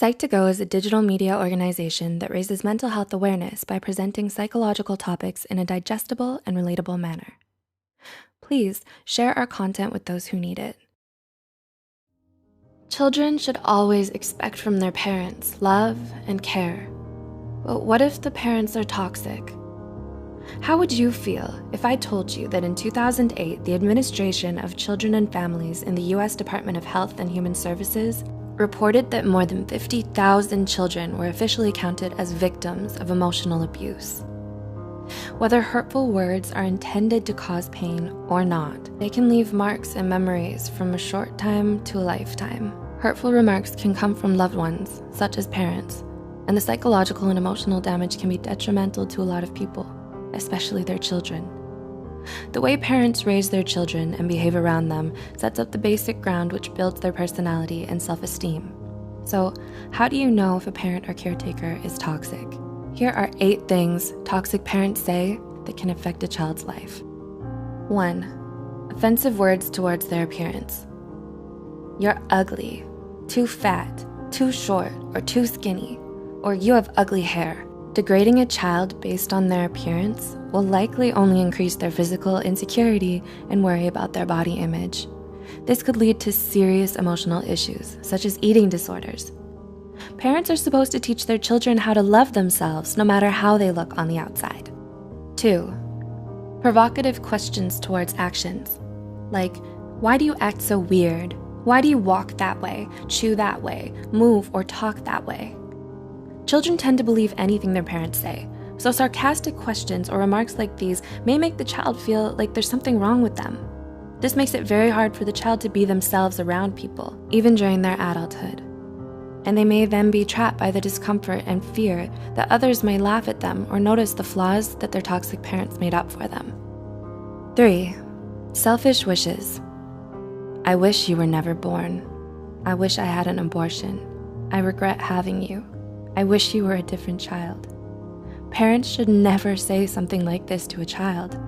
Psych2Go is a digital media organization that raises mental health awareness by presenting psychological topics in a digestible and relatable manner. Please share our content with those who need it. Children should always expect from their parents love and care. But what if the parents are toxic? How would you feel if I told you that in 2008, the Administration of Children and Families in the US Department of Health and Human Services reported that more than 50,000 children were officially counted as victims of emotional abuse? Whether hurtful words are intended to cause pain or not, they can leave marks and memories from a short time to a lifetime. Hurtful remarks can come from loved ones, such as parents, and the psychological and emotional damage can be detrimental to a lot of people, especially their children. The way parents raise their children and behave around them sets up the basic ground which builds their personality and self-esteem. So, how do you know if a parent or caretaker is toxic? Here are 8 things toxic parents say that can affect a child's life. 1. Offensive words towards their appearance. You're ugly, too fat, too short, or too skinny, or you have ugly hair. Degrading a child based on their appearance will likely only increase their physical insecurity and worry about their body image. This could lead to serious emotional issues, such as eating disorders. Parents are supposed to teach their children how to love themselves no matter how they look on the outside. 2. Provocative questions towards actions, like, why do you act so weird? Why do you walk that way, chew that way, move or talk that way? Children tend to believe anything their parents say, so sarcastic questions or remarks like these may make the child feel like there's something wrong with them. This makes it very hard for the child to be themselves around people, even during their adulthood. And they may then be trapped by the discomfort and fear that others may laugh at them or notice the flaws that their toxic parents made up for them. 3. Selfish wishes. I wish you were never born. I wish I had an abortion. I regret having you. I wish you were a different child. Parents should never say something like this to a child.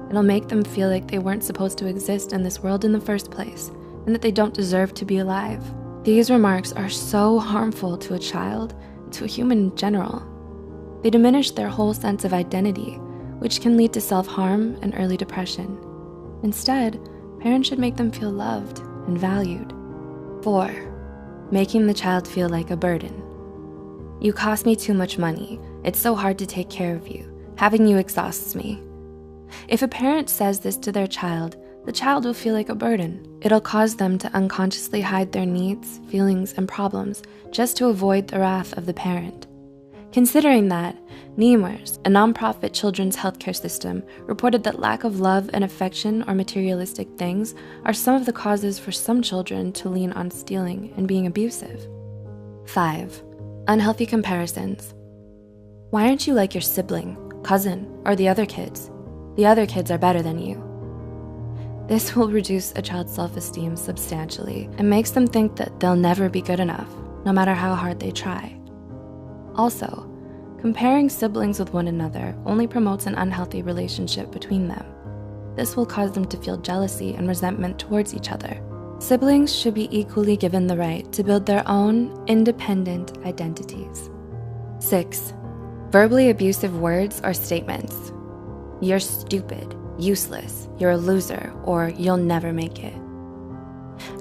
It'll make them feel like they weren't supposed to exist in this world in the first place, and that they don't deserve to be alive. These remarks are so harmful to a child, to a human in general. They diminish their whole sense of identity, which can lead to self-harm and early depression. Instead, parents should make them feel loved and valued. 4. Making the child feel like a burden. You cost me too much money. It's so hard to take care of you. Having you exhausts me. If a parent says this to their child, the child will feel like a burden. It'll cause them to unconsciously hide their needs, feelings, and problems just to avoid the wrath of the parent. Considering that, Nemours, a nonprofit children's healthcare system, reported that lack of love and affection or materialistic things are some of the causes for some children to lean on stealing and being abusive. 5. Unhealthy comparisons. Why aren't you like your sibling, cousin, or the other kids? The other kids are better than you. This will reduce a child's self-esteem substantially and makes them think that they'll never be good enough, no matter how hard they try. Also, comparing siblings with one another only promotes an unhealthy relationship between them. This will cause them to feel jealousy and resentment towards each other. Siblings should be equally given the right to build their own independent identities. 6. Verbally abusive words or statements. You're stupid, useless, you're a loser, or you'll never make it.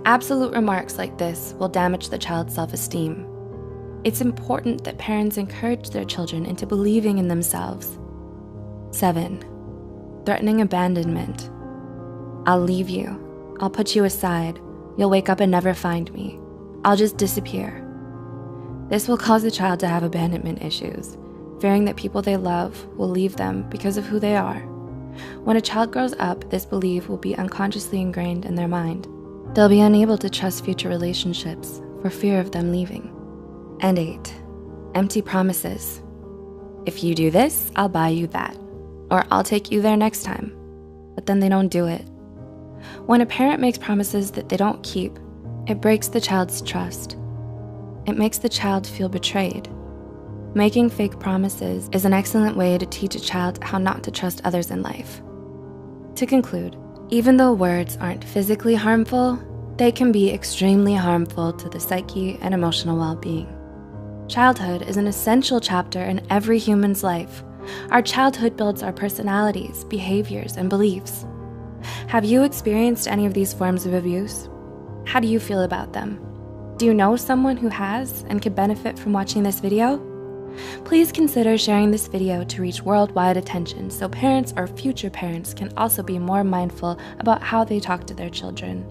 Absolute remarks like this will damage the child's self-esteem. It's important that parents encourage their children into believing in themselves. 7. Threatening abandonment. I'll leave you. I'll put you aside. You'll wake up and never find me. I'll just disappear. This will cause the child to have abandonment issues, fearing that people they love will leave them because of who they are. When a child grows up, this belief will be unconsciously ingrained in their mind. They'll be unable to trust future relationships for fear of them leaving. And 8. Empty promises. If you do this, I'll buy you that, or I'll take you there next time. But then they don't do it. When a parent makes promises that they don't keep, it breaks the child's trust. It makes the child feel betrayed. Making fake promises is an excellent way to teach a child how not to trust others in life. To conclude, even though words aren't physically harmful, they can be extremely harmful to the psyche and emotional well-being. Childhood is an essential chapter in every human's life. Our childhood builds our personalities, behaviors, and beliefs. Have you experienced any of these forms of abuse? How do you feel about them? Do you know someone who has and could benefit from watching this video? Please consider sharing this video to reach worldwide attention so parents or future parents can also be more mindful about how they talk to their children.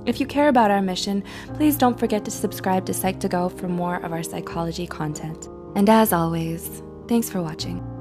If you care about our mission, please don't forget to subscribe to Psych2Go for more of our psychology content. And as always, thanks for watching.